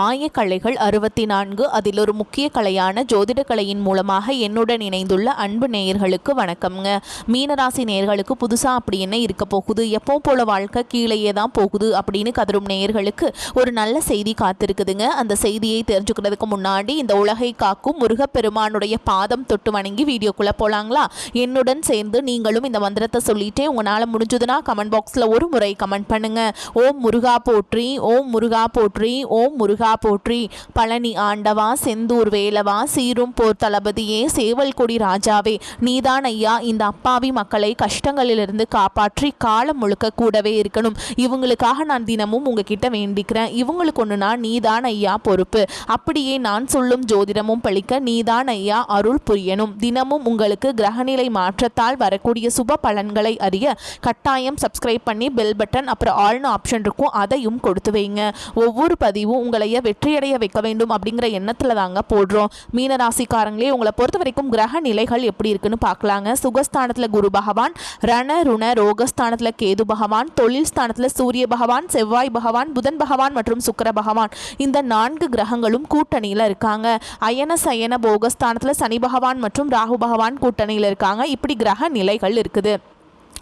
ஆயக்கலைகள் 64 அதில் ஒரு முக்கிய கலையான ஜோதிட கலையின் மூலமாக என்னுடன் இணைந்துள்ள அன்பு நேயர்களுக்கு வணக்கம்ங்க. மீனராசி நேயர்களுக்கு புதுசாக அப்படி என்ன இருக்க போகுது, எப்போ போல வாழ்க்கை கீழேயே தான் போகுது அப்படின்னு கதரும் நேயர்களுக்கு ஒரு நல்ல செய்தி காத்திருக்குதுங்க. அந்த செய்தியை தெரிஞ்சுக்கிறதுக்கு முன்னாடி இந்த உலகை காக்கும் முருகப்பெருமானுடைய பாதம் தொட்டு வணங்கி வீடியோக்குள்ளே போகலாங்களா? என்னுடன் சேர்ந்து நீங்களும் இந்த மந்திரத்தை சொல்லிட்டே உங்களால் முடிஞ்சதுன்னா கமெண்ட் பாக்ஸில் ஒரு முறை கமெண்ட் பண்ணுங்க. ஓம் முருகா போற்றி, ஓம் முருகா போற்றி, ஓம் முருகா போற்றி. பழனி ஆண்டவா, செந்தூர் வேலவா, சீரும் போர் தளபதியே, சேவல் கொடி ராஜாவே, நீதான் ஐயா இந்த அப்பாவி மக்களை கஷ்டங்களிலிருந்து காப்பாற்றி காலம் முழுக்க கூடவே இருக்கணும். இவங்களுக்காக நான் தினமும் உங்ககிட்ட வேண்டிக்கிறேன். இவங்களுக்கு ஒன்றுனா நீதான் ஐயா பொறுப்பு. அப்படியே நான் சொல்லும் ஜோதிடமும் பழிக்க நீதான் ஐயா அருள் புரியணும். தினமும் உங்களுக்கு கிரகநிலை மாற்றத்தால் வரக்கூடிய சுப பலன்களை அறிய கட்டாயம் சப்ஸ்கிரைப் பண்ணி பெல் பட்டன் அப்புறம் ஆல்னு ஆப்ஷன் இருக்கும், அதையும் கொடுத்து வைங்க. ஒவ்வொரு பதிவும் உங்களை வெற்றியடைய வைக்க வேண்டும் அப்படிங்கிற எண்ணத்துல தாங்க போடுறோம். மீனராசிக்காரங்களே, உங்களை பொறுத்த வரைக்கும் கிரக நிலைகள் எப்படி இருக்குன்னு பார்க்கலாங்க. சுகஸ்தானத்துல குரு பகவான், ரண ருண ரோகஸ்தானத்துல கேது பகவான், தொழில் ஸ்தானத்துல சூரிய பகவான், செவ்வாய் பகவான், புதன் பகவான் மற்றும் சுக்கிர பகவான், இந்த 4 கிரகங்களும் கூட்டணியில இருக்காங்க. அயன சயன போகஸ்தானத்துல சனி பகவான் மற்றும் ராகு பகவான் கூட்டணியில இருக்காங்க. இப்படி கிரக நிலைகள் இருக்குது.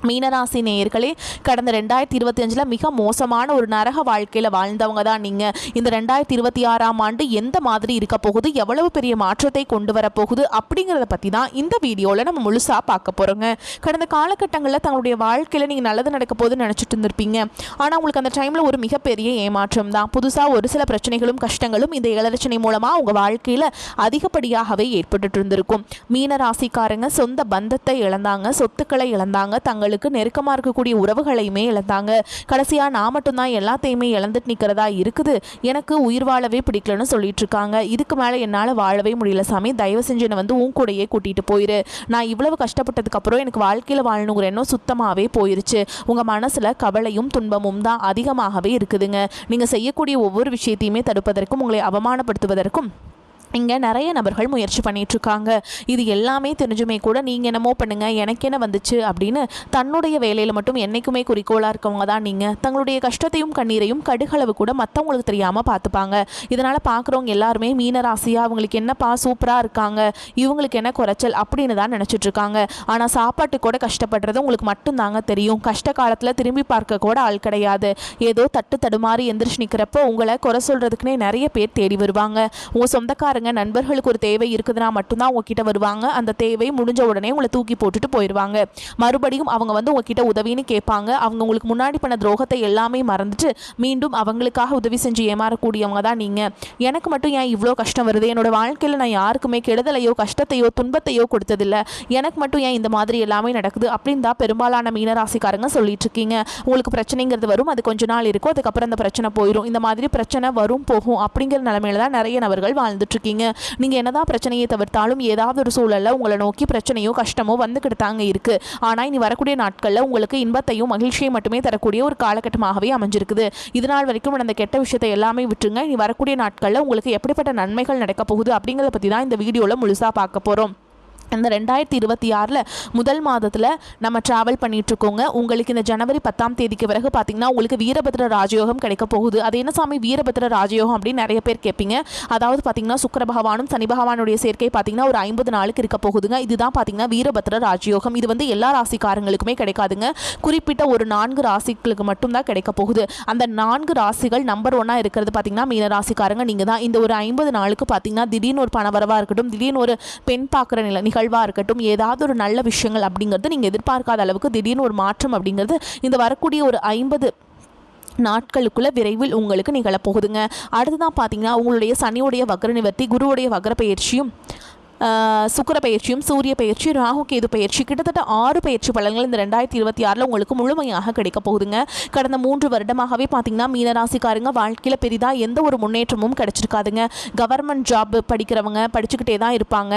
மீனராசி நேயர்களே, கடந்த 2025 மிக மோசமான ஒரு நரக வாழ்க்கையில் வாழ்ந்தவங்க தான் நீங்கள். இந்த 2026ஆம் ஆண்டு எந்த மாதிரி இருக்க போகுது, எவ்வளவு பெரிய மாற்றத்தை கொண்டு வரப்போகுது அப்படிங்கிறத பற்றி தான் இந்த வீடியோவில் நம்ம முழுசாக பார்க்க போகிறோங்க. கடந்த காலகட்டங்களில் தங்களுடைய வாழ்க்கையில் நீங்கள் நல்லது நடக்க போகுதுன்னு நினச்சிட்டு இருந்திருப்பீங்க. ஆனால் உங்களுக்கு அந்த டைமில் ஒரு மிகப்பெரிய ஏமாற்றம் தான். புதுசாக ஒரு சில பிரச்சனைகளும் கஷ்டங்களும் இந்த இளரச்சனை மூலமாக உங்கள் வாழ்க்கையில் அதிகப்படியாகவே ஏற்பட்டு இருந்திருக்கும். மீனராசிக்காரங்க சொந்த பந்தத்தை இழந்தாங்க, சொத்துக்களை இழந்தாங்க, தங்களுக்கு நெருக்கமாக இருக்கக்கூடிய உறவுகளையுமே இழந்தாங்க. கடைசியா நான் மட்டும்தான் எல்லாத்தையுமே இழந்துட்டு நிற்கிறதா இருக்குது, எனக்கு உயிர் வாழவே பிடிக்கலன்னு சொல்லிட்டு இருக்காங்க. இதுக்கு மேலே என்னால் வாழவே முடியல சாமி, தயவு செஞ்சு என்னை வந்து உன் கூடையே கூட்டிகிட்டு போயிரு. நான் இவ்வளவு கஷ்டப்பட்டதுக்கு அப்புறம் எனக்கு வாழ்க்கையில் வாழணுங்கிற எண்ணம் சுத்தமாகவே போயிருச்சு. உங்கள் மனசில் கவலையும் துன்பமும் தான் அதிகமாகவே இருக்குதுங்க. நீங்கள் செய்யக்கூடிய ஒவ்வொரு விஷயத்தையுமே தடுப்பதற்கும் உங்களை அவமானப்படுத்துவதற்கும் இங்கே நிறைய நபர்கள் முயற்சி பண்ணிகிட்ருக்காங்க. இது எல்லாமே தெரிஞ்சுமே கூட நீங்கள் என்னமோ பண்ணுங்கள், எனக்கு என்ன வந்துச்சு அப்படின்னு தன்னுடைய வேலையில் மட்டும் என்றைக்குமே குறிக்கோளாக இருக்கவங்க தான் நீங்கள். தங்களுடைய கஷ்டத்தையும் கண்ணீரையும் கடுகளவு கூட மற்றவங்களுக்கு தெரியாமல் பார்த்துப்பாங்க. இதனால் பார்க்குறவங்க எல்லாருமே மீனராசியாக அவங்களுக்கு என்னப்பா சூப்பராக இருக்காங்க, இவங்களுக்கு என்ன குறைச்சல் அப்படின்னு தான் நினச்சிட்ருக்காங்க. ஆனால் சாப்பாட்டு கூட கஷ்டப்படுறது உங்களுக்கு மட்டும்தாங்க தெரியும். கஷ்ட காலத்தில் திரும்பி பார்க்க கூட ஆள் கிடையாது. ஏதோ தட்டு தடுமாறி எந்திரிச்சு நிற்கிறப்போ உங்களை குறை சொல்கிறதுக்குன்னே நிறைய பேர் தேடி வருவாங்க. உங்கள் சொந்தக்காரங்க நண்பர்களுக்கு ஒரு தேவை இருக்குதுன்னா மட்டும்தான் உங்ககிட்ட வருவாங்க. அந்த தேவை முடிஞ்ச உடனே உங்களை தூக்கி போட்டுட்டு போயிடுவாங்க. மறுபடியும் அவங்க வந்து உங்ககிட்ட உதவின்னு கேட்பாங்க. அவங்க உங்களுக்கு முன்னாடி பண்ண துரோகத்தை எல்லாமே மறந்துட்டு மீண்டும் அவங்களுக்காக உதவி செஞ்சு ஏமாறக்கூடியவங்க தான் நீங்கள். எனக்கு மட்டும் ஏன் இவ்வளோ கஷ்டம் வருது, என்னோட வாழ்க்கையில் நான் யாருக்குமே கெடுதலையோ கஷ்டத்தையோ துன்பத்தையோ கொடுத்ததில்லை, எனக்கு மட்டும் ஏன் இந்த மாதிரி எல்லாமே நடக்குது அப்படின்னு தான் பெரும்பாலான மீனராசிக்காரங்க சொல்லிட்டு இருக்கீங்க. உங்களுக்கு பிரச்சனைங்கிறது வரும், அது கொஞ்ச நாள் இருக்கும், அதுக்கப்புறம் அந்த பிரச்சனை போயிடும். இந்த மாதிரி பிரச்சனை வரும் போகும் அப்படிங்கிற நிலைமையில தான் நிறைய நபர்கள் வாழ்ந்துட்டு இருக்கீங்க. நீங்க என்னதான் பிரச்சனையை தவிர்த்தாலும் ஏதாவது ஒரு சூழல்ல உங்களை நோக்கி பிரச்சனையோ கஷ்டமோ வந்துகிட்டு தாங்க இருக்கு. ஆனா இனி வரக்கூடிய நாட்கள்ல உங்களுக்கு இன்பத்தையும் மகிழ்ச்சியை மட்டுமே தரக்கூடிய ஒரு காலகட்டமாகவே அமைஞ்சிருக்குது. இதனால் வரைக்கும் அந்த கெட்ட விஷயத்தை எல்லாமே விட்டுருங்க. இனி வரக்கூடிய நாட்கள்ல உங்களுக்கு எப்படிப்பட்ட நன்மைகள் நடக்க போகுது அப்படிங்கிறத பத்தி தான் இந்த வீடியோல முழுசா பார்க்க போறோம். இந்த 2026 முதல் மாதத்தில் நம்ம ட்ராவல் பண்ணிகிட்ருக்கோங்க. உங்களுக்கு இந்த ஜனவரி 10ஆம் தேதிக்கு பிறகு பார்த்திங்கன்னா உங்களுக்கு வீரபத்ர ராஜயோகம் கிடைக்க போகுது. அது என்ன சாமி வீரபத்ர ராஜயோகம் அப்படின்னு நிறைய பேர் கேட்பீங்க. அதாவது பார்த்திங்கன்னா சுக்கிர பகவானும் சனி பகவானுடைய சேர்க்கை பார்த்திங்கன்னா ஒரு 50 நாளுக்கு இருக்க போகுதுங்க. இதுதான் பார்த்திங்கன்னா வீரபத்ர ராஜயோகம். இது வந்து எல்லா ராசிக்காரங்களுக்குமே கிடைக்காதுங்க. குறிப்பிட்ட ஒரு 4 ராசிகளுக்கு மட்டும்தான் கிடைக்க போகுது. அந்த 4 ராசிகள் நம்பர் 1 இருக்கிறது பார்த்திங்கன்னா மீன ராசிக்காரங்க நீங்கள் தான். இந்த ஒரு 50 நாளுக்கு பார்த்திங்கன்னா திடீர்னு ஒரு பணவரவாக இருக்கட்டும், திடீர்னு ஒரு பெண் பார்க்குற நிகழ்வாக இருக்கட்டும், ஏதாவது ஒரு நல்ல விஷயங்கள் அப்படிங்கிறது நீங்கள் எதிர்பார்க்காத அளவுக்கு திடீர்னு ஒரு மாற்றம் அப்படிங்கிறது இந்த வரக்கூடிய ஒரு 50 நாட்களுக்குள்ள விரைவில் உங்களுக்கு நிகழப்போகுதுங்க. அடுத்துதான் பார்த்தீங்கன்னா உங்களுடைய சனியுடைய வக்ர நிவர்த்தி, குருவுடைய வக்ர பயிற்சியும், சுக்கிர பயிற்சியும், சூரிய பயிற்சி, ராகு கேது பயிற்சி, கிட்டத்தட்ட 6 பயிற்சி பலன்கள் இந்த 2026 உங்களுக்கு முழுமையாக கிடைக்க போகுதுங்க. கடந்த 3 வருடமாகவே பார்த்தீங்கன்னா மீனராசிக்காரங்க வாழ்க்கையில் பெரிதாக எந்த ஒரு முன்னேற்றமும் கிடைச்சிருக்காதுங்க. கவர்மெண்ட் ஜாப் படிக்கிறவங்க படிச்சுக்கிட்டே தான் இருப்பாங்க,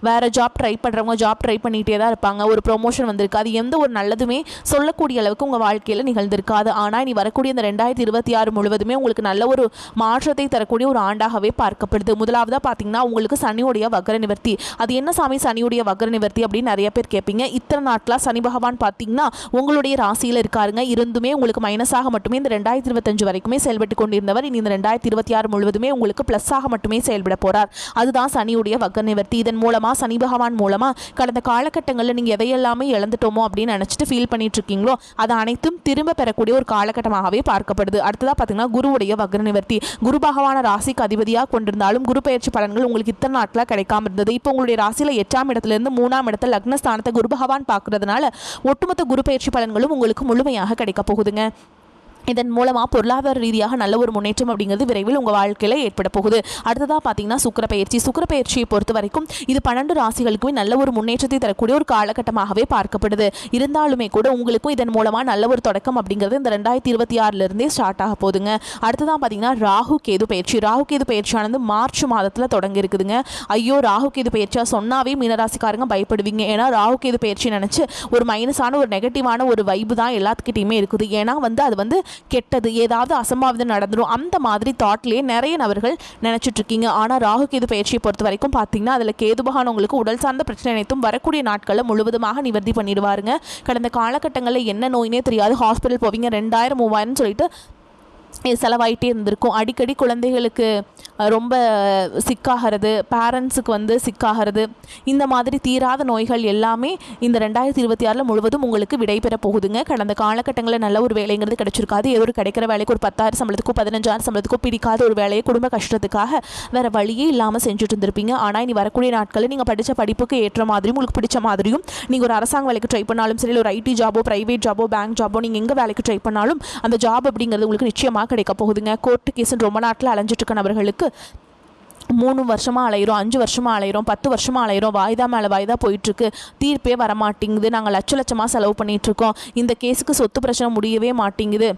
வேறு ஜாப் ட்ரை பண்ணுறவங்க ஜாப் ட்ரை பண்ணிகிட்டே தான் இருப்பாங்க. ஒரு ப்ரொமோஷன் வந்திருக்காது, எந்த ஒரு நல்லதுமே சொல்லக்கூடிய அளவுக்கு உங்கள் வாழ்க்கையில் நிகழ்ந்திருக்காது. ஆனால் இனி வரக்கூடிய இந்த 2026 முழுவதுமே உங்களுக்கு நல்ல ஒரு மாற்றத்தை தரக்கூடிய ஒரு ஆண்டாகவே பார்க்கப்படுது. முதலாவதாக பார்த்தீங்கன்னா உங்களுக்கு சனியுடைய வக்ர நிவர்த்தி. அது என்ன சாமி சனியுடைய வக்ர நிவர்த்தி அப்படின்னு நிறைய பேர் கேட்பீங்க. இத்தனை நாட்களாக சனி பகவான் பார்த்தீங்கன்னா உங்களுடைய ராசியில் இருக்காருங்க. இருந்துமே உங்களுக்கு மைனஸாக மட்டுமே இந்த 2025 வரைக்குமே செயல்பட்டு கொண்டிருந்தவர் இனி இந்த 2026 முழுவதுமே உங்களுக்கு ப்ளஸ்ஸாக மட்டுமே செயல்பட போகிறார். அதுதான் சனியுடைய வக்ர நிவர்த்தி. இதன் மூலமாக சனி பகவான் மூலமாக கடந்த காலகட்டங்களில் நீங்கள் எதையெல்லாமே இழந்துட்டோமோ அப்படின்னு நினச்சிட்டு ஃபீல் பண்ணிட்டு இருக்கீங்களோ அதை அனைத்தும் திரும்ப பெறக்கூடிய ஒரு காலகட்டமாகவே பார்க்கப்படுது. அடுத்ததாக பார்த்தீங்கன்னா குருவுடைய வக்ர நிவர்த்தி. குரு பகவான ராசிக்கு அதிபதியாக கொண்டிருந்தாலும் குரு பயிற்சி பலன்கள் உங்களுக்கு இத்தனை நாட்களாக கிடைக்காம இருந்தது. இப்போ உங்களுடைய ராசியில் 8ஆம் இடத்துலேருந்து 3ஆம் இடத்துல லக்னஸ்தானத்தை குரு பகவான் பார்க்கறதுனால ஒட்டுமொத்த குரு பயிற்சி பலன்களும் உங்களுக்கு முழுமையாக கிடைக்க போகுதுங்க. இதன் மூலமாக பொருளாதார ரீதியாக நல்ல ஒரு முன்னேற்றம் அப்படிங்கிறது விரைவில் உங்கள் வாழ்க்கையில் ஏற்பட போகுது. அடுத்ததாக பார்த்தீங்கன்னா சுக்கிர பயிற்சியை பொறுத்த வரைக்கும் இது 12 ராசிகளுக்குமே நல்ல ஒரு முன்னேற்றத்தை தரக்கூடிய ஒரு காலகட்டமாகவே பார்க்கப்படுது. இருந்தாலுமே கூட உங்களுக்கும் இதன் மூலமாக நல்ல ஒரு தொடக்கம் அப்படிங்கிறது இந்த 2026 ஸ்டார்ட் ஆக போகுதுங்க. அடுத்ததான் பார்த்தீங்கன்னா ராகு கேது பயிற்சியானது மார்ச் மாதத்தில் தொடங்கி இருக்குதுங்க. ஐயோ ராகு கேது பயிற்சியாக சொன்னாவே மீனராசிக்காரங்க பயப்படுவீங்க. ஏன்னா ராகு கேது பயிற்சி நினச்சி ஒரு மைனஸான ஒரு நெகட்டிவான ஒரு வைப்பு தான் எல்லாத்துக்கிட்டையுமே இருக்குது. ஏன்னா அது கெட்டது, ஏதாவது அசம்பாவிதம் நடந்துடும், அந்த மாதிரி தாட்லேயே நிறைய நபர்கள் நினச்சிட்டு இருக்கீங்க. ஆனால் ராகு கேது பயிற்சியை பொறுத்த வரைக்கும் பார்த்தீங்கன்னா அதில் கேது பகவான் உங்களுக்கு உடல் சார்ந்த பிரச்சனை அனைத்தும் வரக்கூடிய நாட்களில் முழுவதுமாக நிவர்த்தி பண்ணிடுவாருங்க. கடந்த காலகட்டங்களில் என்ன நோயினே தெரியாது, ஹாஸ்பிட்டல் போவீங்க, 2000 3000 சொல்லிட்டு செலவாயிட்டே இருந்திருக்கும். அடிக்கடி குழந்தைகளுக்கு ரொம்ப சிக்காகிறது, பேரண்ட்ஸுக்கு சிக்காகிறது, இந்த மாதிரி தீராத நோய்கள் எல்லாமே இந்த 2026 முழுவதும் உங்களுக்கு விடைபெற போகுதுங்க. கடந்த காலகட்டங்களில் நல்ல ஒரு வேலைங்கிறது கிடைச்சிருக்காது. ஏதோ ஒரு கிடைக்கிற வேலைக்கு ஒரு 10,000 சம்பளத்துக்கோ 15,000 சம்பளத்துக்கோ பிடிக்காத ஒரு வேலையை குடும்ப கஷ்டத்துக்காக வேறு வழியே இல்லாமல் செஞ்சுட்டு இருந்திருப்பீங்க. ஆனால் இனி வரக்கூடிய நாட்களில் நீங்கள் படித்த படிப்புக்கு ஏற்ற மாதிரியும் உங்களுக்கு பிடிச்ச மாதிரியும் நீங்கள் ஒரு அரசாங்க வேலைக்கு ட்ரை பண்ணாலும் சரி, ஒரு ஐடி ஜாபோ, பிரைவேட் ஜாபோ, பேங்க் ஜாபோ, நீங்கள் எங்கே வேலைக்கு ட்ரை பண்ணாலும் அந்த ஜாப் அப்படிங்கிறது உங்களுக்கு நிச்சயமாக கிடைக்க போகுதுங்க. கோர்ட்டு கேஸுன்னு ரொம்ப நாட்டில் அலைஞ்சிட்டு இருக்க நபர்களுக்கு 3 வருஷமாக அலையிறோம், 5 வருஷமாக அலையிறோம், 10 வருஷமாக அலையிறோம், வாய்தா மேலே வாய்தா போயிட்டுருக்கு, தீர்ப்பே வரமாட்டேங்குது, நாங்கள் லட்சமாக செலவு பண்ணிகிட்ருக்கோம், இந்த கேஸுக்கு சொத்து பிரச்சனை முடியவே மாட்டேங்குது,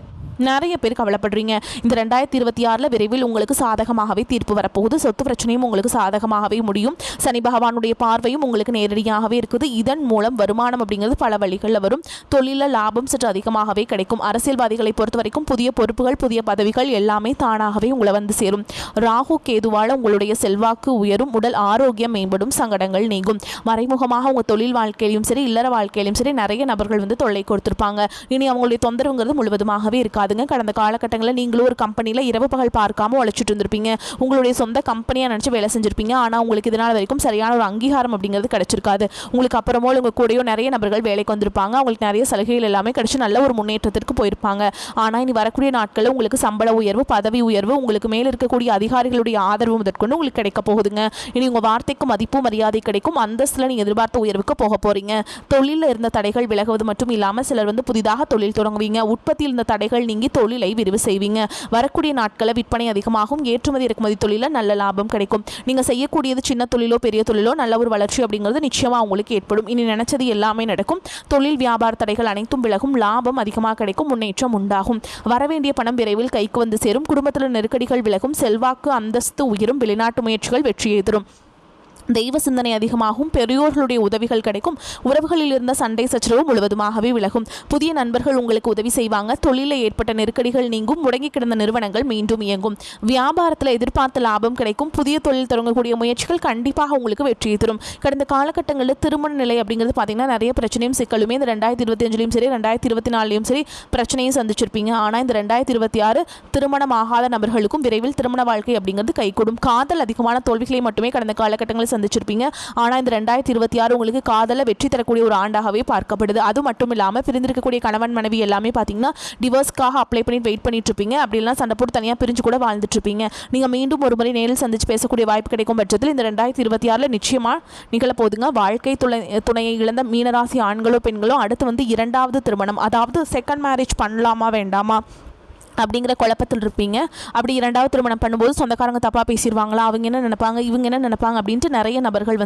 நிறைய பேர் கவலைப்படுறீங்க. இந்த 2026 விரைவில் உங்களுக்கு சாதகமாகவே தீர்ப்பு வரப்போகுது. சொத்து பிரச்சனையும் உங்களுக்கு சாதகமாகவே முடியும். சனி பகவானுடைய பார்வையும் உங்களுக்கு நேரடியாகவே இருக்குது. இதன் மூலம் வருமானம் அப்படிங்கிறது பல வழிகளில் வரும். தொழிலில் லாபம் சற்று அதிகமாகவே கிடைக்கும். அரசியல்வாதிகளை பொறுத்த வரைக்கும் புதிய பொறுப்புகள், புதிய பதவிகள் எல்லாமே தானாகவே உங்களை சேரும். ராகு கேதுவால் உங்களுடைய செல்வாக்கு உயரும், உடல் ஆரோக்கியம் மேம்படும், சங்கடங்கள் நீங்கும். மறைமுகமாக உங்கள் தொழில் வாழ்க்கையிலும் சரி, இல்லற வாழ்க்கையிலும் சரி நிறைய நபர்கள் தொல்லை கொடுத்துருப்பாங்க. இனி அவங்களுடைய தொந்தரவுங்கிறது முழுவதுமாகவே இருக்காது. கடந்த காலகட்டங்களில் நீங்களும் ஒரு கம்பெனியில் இரவு பகல் பார்க்காம உழைச்சிட்டு இருந்திருப்பீங்க. உங்களுடைய சொந்த கம்பெனியாக நினச்சி வேலை செஞ்சுருப்பீங்க. ஆனால் உங்களுக்கு இதனால் வரைக்கும் சரியான ஒரு அங்கீகாரம் அப்படிங்கிறது கிடைச்சிருக்காது. உங்களுக்கு அப்புறமோ உங்கள் கூடயோ நிறைய நபர்கள் வேலைக்கு வந்திருப்பாங்க. அவங்களுக்கு நிறைய சலுகைகள் எல்லாமே கிடைச்சி நல்ல ஒரு முன்னேற்றத்திற்கு போயிருப்பாங்க. ஆனால் இனி வரக்கூடிய நாட்களில் உங்களுக்கு சம்பள உயர்வு, பதவி உயர்வு, உங்களுக்கு மேலே இருக்கக்கூடிய அதிகாரிகளுடைய ஆதரவு முதற்கொண்டு உங்களுக்கு கிடைக்க போகுதுங்க. இனி உங்கள் வார்த்தைக்கு மதிப்பு மரியாதை கிடைக்கும். அந்தஸ்தில் நீங்கள் எதிர்பார்த்த உயர்வுக்கு போக போகிறீங்க. தொழிலில் இருந்த தடைகள் விலகுவது மட்டும் இல்லாமல் சிலர் புதிதாக தொழில் தொடங்குவீங்க. உற்பத்தியில் இருந்த தடைகள் நீங்கி தொழிலை விரிவு செய்வீங்க. வரக்கூடிய நாட்களில் விற்பனை அதிகமாகும். ஏற்றுமதி இறக்குமதி தொழிலில் நல்ல லாபம் கிடைக்கும். நீங்கள் செய்யக்கூடியது சின்ன தொழிலோ பெரிய தொழிலோ நல்ல ஒரு வளர்ச்சி அப்படிங்கிறது நிச்சயமாக உங்களுக்கு ஏற்படும். இனி நினைச்சது எல்லாமே நடக்கும். தொழில் வியாபார தடைகள் அனைத்தும் விலகும். லாபம் அதிகமாக கிடைக்கும். முன்னேற்றம் உண்டாகும். வரவேண்டிய பணம் விரைவில் கைக்கு சேரும். குடும்பத்தில் நெருக்கடிகள் விலகும். செல்வாக்கு அந்தஸ்து உயரும். வெளிநாட்டு முயற்சிகள் வெற்றியை தரும். தெய்வ சிந்தனை அதிகமாகும். பெரியோர்களுடைய உதவிகள் கிடைக்கும். உறவுகளில் இருந்த சண்டை சச்சரவு முழுவதுமாகவே விலகும். புதிய நண்பர்கள் உங்களுக்கு உதவி செய்வாங்க. தொழிலில் ஏற்பட்ட நெருக்கடிகள் நீங்கும். முடங்கி கிடந்த நிறுவனங்கள் மீண்டும் இயங்கும். வியாபாரத்தில் எதிர்பார்த்த லாபம் கிடைக்கும். புதிய தொழில் தொடங்கக்கூடிய முயற்சிகள் கண்டிப்பாக உங்களுக்கு வெற்றியை தரும். கடந்த காலகட்டங்களில் திருமண நிலை அப்படிங்கிறது பார்த்தீங்கன்னா நிறைய பிரச்சனையும் சிக்கலுமே இந்த 2025 சரி 2024 சரி பிரச்சனையும் சந்திச்சிருப்பீங்க. ஆனால் இந்த 2026 திருமணம் ஆகாத நபர்களுக்கும் விரைவில் திருமண வாழ்க்கை அப்படிங்கிறது கைகூடும். காதல் அதிகமான தோல்விகளை மட்டுமே கடந்த காலகட்டங்களில் சந்திச்சிருப்பீங்க. ஆனால் இந்த 2026 உங்களுக்கு காதல வெற்றி தரக்கூடிய ஒரு ஆண்டாகவே பார்க்கப்படுது. அது மட்டும் இல்லாமல் பிரிந்திருக்கக்கூடிய கணவன் மனைவி எல்லாமே பார்த்தீங்கன்னா டிவோர்ஸ்க்காக அப்ளை பண்ணி வெயிட் பண்ணிட்டு இருப்பீங்க. அப்படிலாம் சண்டை போட்டு தனியாக பிரிஞ்சு கூட வாழ்ந்துட்டு இருப்பீங்க. நீங்கள் மீண்டும் ஒரு முறை நேரில் சந்திச்சு பேசக்கூடிய வாய்ப்பு கிடைக்கும் பட்சத்தில் இந்த 2026 நிச்சயமாக நிகழப்போகுதுங்க. வாழ்க்கை துணையை இழந்த மீனராசி ஆண்களோ பெண்களோ அடுத்து 2வது திருமணம், அதாவது செகண்ட் மேரேஜ் பண்ணலாமா வேண்டாமா அப்படிங்கிற குழப்பத்தில் இருப்பீங்க. அப்படி 2வது திருமணம் பண்ணும்போது சொந்தக்காரங்க தப்பாக பேசிடுவாங்களா, அவங்க என்ன நினைப்பாங்க, இவங்க என்ன நினைப்பாங்க அப்படின்ட்டு நிறைய நபர்கள்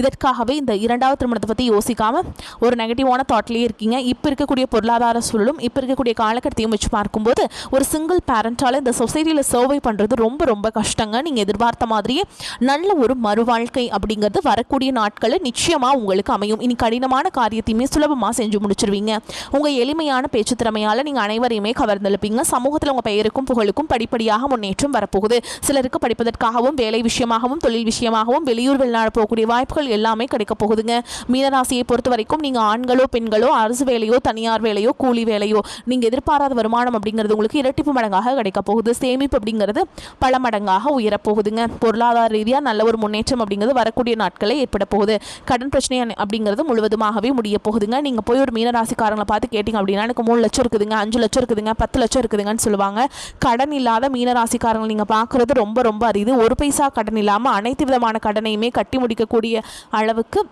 இதற்காகவே இந்த 2வது திருமணத்தை பற்றி யோசிக்காமல் ஒரு நெகட்டிவான தாட்லேயே இருக்கீங்க. இப்போ இருக்கக்கூடிய பொருளாதார சூழலும் இப்போ இருக்கக்கூடிய காலகட்டத்தையும் வச்சு பார்க்கும்போது ஒரு சிங்கிள் பேரண்டால் இந்த சொசைட்டியில் சர்வை பண்ணுறது ரொம்ப ரொம்ப கஷ்டங்க. நீங்கள் எதிர்பார்த்த மாதிரியே நல்ல ஒரு மறுவாழ்க்கை அப்படிங்கிறது வரக்கூடிய நாட்களில் நிச்சயமாக உங்களுக்கு அமையும். இனி கடினமான காரியத்தையுமே சுலபமாக செஞ்சு முடிச்சிருவீங்க. உங்கள் எளிமையான பேச்சு திறமையால் நீங்கள் அனைவரையுமே கவர்ந்தெழுப்பீங்க. சமூகத்தில் உங்கள் பெயருக்கும் புகழுக்கும் படிப்படியாக முன்னேற்றம் வரப்போகுது. சிலருக்கு படிப்பதற்காகவும் வேலை விஷயமாகவும் தொழில் விஷயமாகவும் வெளியூர் வெளிநாடு போகக்கூடிய வாய்ப்புகள் எல்லாமே கிடைக்க போகுதுங்க. மீனராசியை பொறுத்த வரைக்கும் நீங்கள் ஆண்களோ பெண்களோ அரசு வேலையோ தனியார் வேலையோ கூலி வேலையோ நீங்கள் எதிர்பாராத வருமானம் அப்படிங்கிறது உங்களுக்கு இரட்டிப்பு மடங்காக கிடைக்க போகுது. சேமிப்பு அப்படிங்கிறது பல மடங்காக உயரப்போகுதுங்க. பொருளாதார ரீதியாக நல்ல ஒரு முன்னேற்றம் அப்படிங்கிறது வரக்கூடிய நாட்களில் ஏற்பட போகுது. கடன் பிரச்சனை அப்படிங்கிறது முழுவதுமாகவே முடிய போகுதுங்க. நீங்கள் போய் ஒரு மீனராசிக்காரங்களை பார்த்து கேட்டிங்க அப்படின்னா எனக்கு 3 லட்சம் இருக்குதுங்க, 5 லட்சம் இருக்குதுங்க, 10 லட்சம் இருக்குதுங்கன்னு சொல்லுவாங்க. கடன் இல்லாத மீனராசிக்காரங்களை நீங்கள் பார்க்குறது ரொம்ப ரொம்ப அரிது. ஒரு பைசா கடன் இல்லாமல் அனைத்து விதமான கடனையுமே கட்டி முடிக்கக்கூடிய அளவுக்கு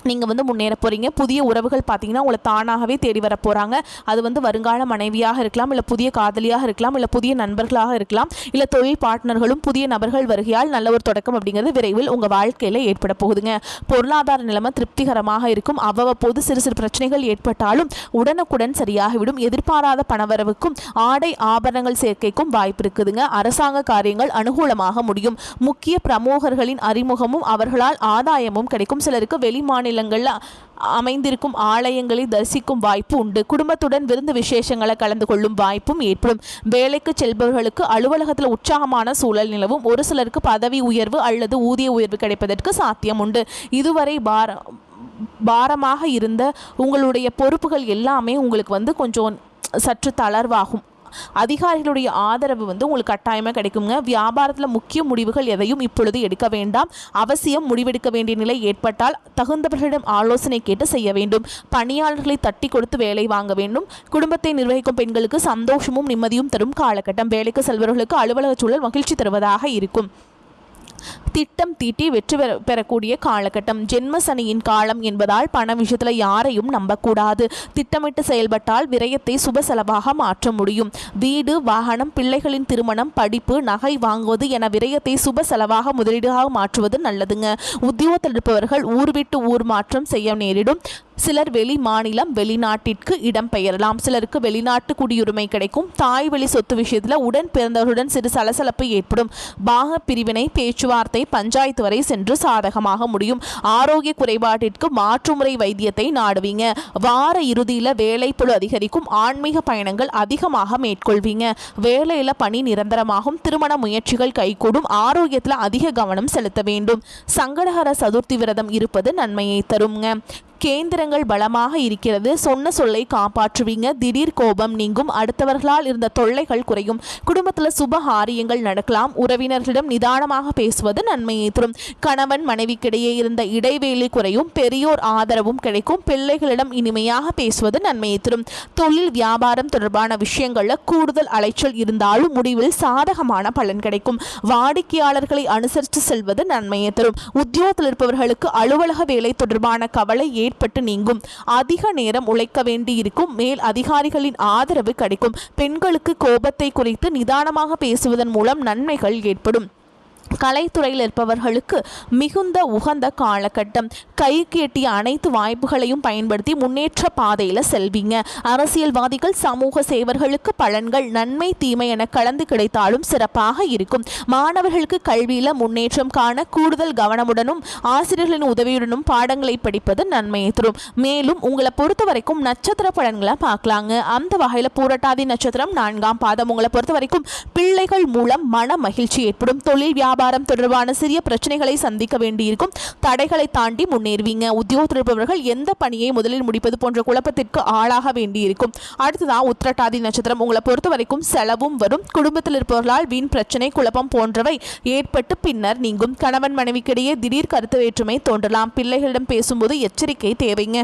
நீங்கள் முன்னேற போகிறீங்க. புதிய உறவுகள் பார்த்தீங்கன்னா உங்களை தானாகவே தேடி வர போகிறாங்க. அது வருங்கால மனைவியாக இருக்கலாம், இல்லை புதிய காதலியாக இருக்கலாம், இல்லை புதிய நண்பர்களாக இருக்கலாம், இல்லை தொழில் பார்ட்னர்களும் புதிய நபர்கள் வருகையால் நல்ல ஒரு தொடக்கம் அப்படிங்கிறது விரைவில் உங்கள் வாழ்க்கையில் ஏற்பட போகுதுங்க. பொருளாதார நிலைமை திருப்திகரமாக இருக்கும். அவ்வப்போது சிறு சிறு பிரச்சனைகள் ஏற்பட்டாலும் உடனுக்குடன் சரியாகிவிடும். எதிர்பாராத பணவரவுக்கும் ஆடை ஆபரணங்கள் சேர்க்கைக்கும் வாய்ப்பு இருக்குதுங்க. அரசாங்க காரியங்கள் அனுகூலமாக முடியும். முக்கிய பிரமுகர்களின் அறிமுகமும் அவர்களால் ஆதாயமும் கிடைக்கும். சிலருக்கு வெளி மாநிலங்களில் அமைந்திருக்கும் ஆலயங்களை தரிசிக்கும் வாய்ப்பு உண்டு. குடும்பத்துடன் விருந்து விசேஷங்களை கலந்து கொள்ளும் வாய்ப்பும் ஏற்படும். வேலைக்கு செல்பவர்களுக்கு அலுவலகத்தில் உற்சாகமான சூழல் நிலவும். ஒரு சிலருக்கு பதவி உயர்வு அல்லது ஊதிய உயர்வு கிடைப்பதற்கு சாத்தியம் உண்டு. இதுவரை பாரமாக இருந்த உங்களுடைய பொறுப்புகள் எல்லாமே உங்களுக்கு கொஞ்சம் சற்று தளர்வாகும். அதிகாரிகளுடைய ஆதரவு உங்களுக்கு கட்டாயமாக கிடைக்குங்க. வியாபாரத்தில் முக்கிய முடிவுகள் எதையும் இப்பொழுது எடுக்க வேண்டாம். அவசியம் முடிவெடுக்க வேண்டிய நிலை ஏற்பட்டால் தகுந்தவர்களிடம் ஆலோசனை கேட்டு செய்ய வேண்டும். பணியாளர்களை தட்டி கொடுத்து வேலை வாங்க வேண்டும். குடும்பத்தை நிர்வகிக்கும் பெண்களுக்கு சந்தோஷமும் நிம்மதியும் தரும் காலகட்டம். வேலைக்கு செல்பவர்களுக்கு அலுவலக சூழல் மகிழ்ச்சி தருவதாக இருக்கும். திட்டம் தீட்டி வெற்றி பெறக்கூடிய காலகட்டம். ஜென்ம சனியின் காலம் என்பதால் பண விஷயத்தில் யாரையும் நம்பக்கூடாது. திட்டமிட்டு செயல்பட்டால் விரயத்தை சுப செலவாக மாற்ற முடியும். வீடு, வாகனம், பிள்ளைகளின் திருமணம், படிப்பு, நகை வாங்குவது என விரயத்தை சுப செலவாக முதலீடாக மாற்றுவது நல்லதுங்க. உத்தியோகத்தில் இருப்பவர்கள் ஊர் விட்டு ஊர் மாற்றம் செய்ய நேரிடும். சிலர் வெளி மாநிலம் வெளிநாட்டிற்கு இடம் பெயரலாம். சிலருக்கு வெளிநாட்டு குடியுரிமை கிடைக்கும். தாய் வழி சொத்து விஷயத்தில் உடன் பிறந்தவர்களுடன் சிறு சலசலப்பு ஏற்படும். பாக பிரிவினை பேச்சுவார்த்தை பஞ்சாயத்து வரை சென்று சாதகமாக முடியும். ஆரோக்கிய குறைபாட்டிற்கு மாற்றுமுறை வைத்தியத்தை நாடுவீங்க. வார இறுதியில் வேலைப்பளு அதிகரிக்கும். ஆன்மீக பயணங்கள் அதிகமாக மேற்கொள்வீங்க. வேலையில் பணி நிரந்தரமாகும். திருமண முயற்சிகள் கைகூடும். ஆரோக்கியத்தில் அதிக கவனம் செலுத்த வேண்டும். சங்கடஹர சதுர்த்தி விரதம் இருப்பது நன்மையை தருங்க. கேந்திரங்கள் பலமாக இருக்கிறது. சொன்ன சொல்லை காப்பாற்றுவீங்க. திடீர் கோபம் நீங்கும். அடுத்தவர்களால் இருந்த தொல்லைகள் குறையும். குடும்பத்தில் சுப காரியங்கள் நடக்கலாம். உறவினர்களிடம் நிதானமாக பேசுவது நன்மையை தரும். கணவன் மனைவிக்கிடையே இருந்த இடைவேளை குறையும். பெரியோர் ஆதரவும் கிடைக்கும். பிள்ளைகளிடம் இனிமையாக பேசுவது நன்மையை தரும். தொழில் வியாபாரம் தொடர்பான விஷயங்களில் கூடுதல் அலைச்சல் இருந்தாலும் முடிவில் சாதகமான பலன் கிடைக்கும். வாடிக்கையாளர்களை அனுசரித்து செல்வது நன்மையை தரும். உத்தியோகத்தில் இருப்பவர்களுக்கு அலுவலக வேலை தொடர்பான கவலை ஏற்பட்டு நீங்கும். அதிக நேரம் உழைக்க வேண்டியிருக்கும். மேல் அதிகாரிகளின் ஆதரவு கிடைக்கும். பெண்களுக்கு கோபத்தை குறைத்து நிதானமாக பேசுவதன் மூலம் நன்மைகள் ஏற்படும். கலைத்துறையில் இருப்பவர்களுக்கு மிகுந்த உகந்த காலகட்டம். கைக்கு எட்டிய அனைத்து வாய்ப்புகளையும் பயன்படுத்தி முன்னேற்ற பாதையில் செல்வீங்க. அரசியல்வாதிகள் சமூக சேவர்களுக்கு பலன்கள் நன்மை தீமை என கலந்து கிடைத்தாலும் சிறப்பாக இருக்கும். மாணவர்களுக்கு கல்வியில் முன்னேற்றம் காண கூடுதல் கவனமுடனும் ஆசிரியர்களின் உதவியுடனும் பாடங்களை படிப்பது நன்மையை தரும். மேலும் உங்களை பொறுத்த வரைக்கும் நட்சத்திர பலன்களை பார்க்கலாங்க. அந்த வகையில் பூரட்டாதி நட்சத்திரம் 4ஆம் பாதம். உங்களை பொறுத்த வரைக்கும் பிள்ளைகள் மூலம் மன மகிழ்ச்சி ஏற்படும். தொழில் வியாபாரம் தொடர்பான சிறிய பிரச்சனைகளை சந்திக்க வேண்டியிருக்கும். தடைகளை தாண்டி முன்னேறுவீங்க. உத்தியோகத்தில் இருப்பவர்கள் எந்த பணியை முதலில் முடிப்பது போன்ற குழப்பத்திற்கு ஆளாக வேண்டியிருக்கும். அடுத்ததான் உத்திரட்டாதி நட்சத்திரம். உங்களை பொறுத்த வரைக்கும் செலவும் வரும். குடும்பத்தில் இருப்பவர்களால் வீண் பிரச்சனை குழப்பம் போன்றவை ஏற்பட்டு பின்னர் நீங்கும். கணவன் மனைவிக்கிடையே திடீர் கருத்து வேற்றுமை தோன்றலாம். பிள்ளைகளிடம் பேசும்போது எச்சரிக்கை தேவைங்க.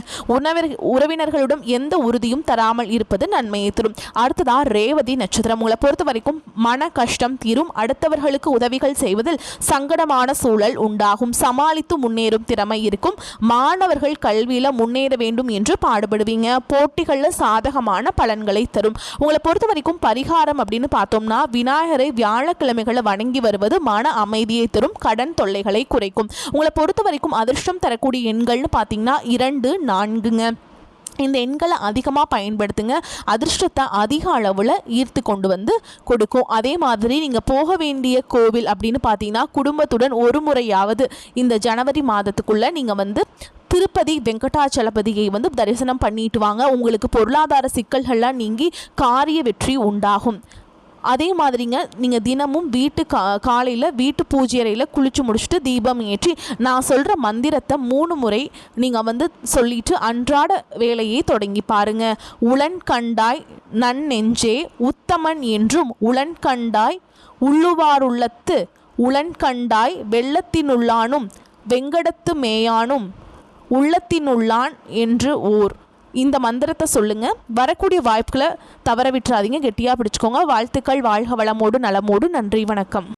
உறவினர்களுடன் எந்த உறுதியும் தராமல் இருப்பது நன்மையை தரும். அடுத்ததான் ரேவதி நட்சத்திரம். உங்களை பொறுத்த வரைக்கும் மன கஷ்டம் தீரும். அடுத்தவர்களுக்கு உதவிகள் செய்வது சங்கடமான சூழல் உண்டாகும். சமாளித்து முன்னேறும் திறமை இருக்கும். மாணவர்கள் கல்வியில முன்னேற வேண்டும் என்று பாடுபடுவீங்க. போட்டிகளில் சாதகமான பலன்களை தரும். உங்களை பொறுத்த வரைக்கும் பரிகாரம் அப்படின்னு பார்த்தோம்னா விநாயகரை வியாழக்கிழமைகளை வணங்கி வருவது மன அமைதியை தரும். கடன் தொல்லைகளை குறைக்கும். உங்களை பொறுத்த வரைக்கும் அதிர்ஷ்டம் தரக்கூடிய எண்கள்னு பார்த்தீங்கன்னா 2, 4ங்க. இந்த எண்களை அதிகமாக பயன்படுத்துங்க. அதிர்ஷ்டத்தை அதிக அளவில் ஈர்த்து கொண்டு வந்து கொடுக்கும். அதே மாதிரி நீங்கள் போக வேண்டிய கோவில் அப்படின்னு பார்த்தீங்கன்னா குடும்பத்துடன் ஒரு முறையாவது இந்த ஜனவரி மாதத்துக்குள்ளே நீங்கள் திருப்பதி வெங்கடாச்சலபதியை வந்து தரிசனம் பண்ணிட்டு வாங்க. உங்களுக்கு பொருளாதார சிக்கல்கள்லாம் நீங்கி காரிய வெற்றி உண்டாகும். அதே மாதிரிங்க நீங்கள் தினமும் காலையில் வீட்டு பூஜை அறையில் குளிச்சு முடிச்சுட்டு தீபம் ஏற்றி நான் சொல்கிற மந்திரத்தை 3 முறை நீங்கள் வந்து சொல்லிட்டு அன்றாட வேலையை தொடங்கி பாருங்க. உளன் கண்டாய் நன்னெஞ்சே உத்தமன் என்றும் உளன் கண்டாய் உள்ளுவாருள்ளத்து உளன் கண்டாய் வெள்ளத்தினுள்ளானும் வெங்கடத்து மேயானும் உள்ளத்தினுள்ளான் என்று ஓர். இந்த மந்திரத்தை சொல்லுங்க. வரக்கூடிய வாய்ப்புகளை தவற விட்டுறாதீங்க. கெட்டியாக பிடிச்சுக்கோங்க. வாழ்த்துக்கள். வாழ்க வளமோடு நலமோடு. நன்றி, வணக்கம்.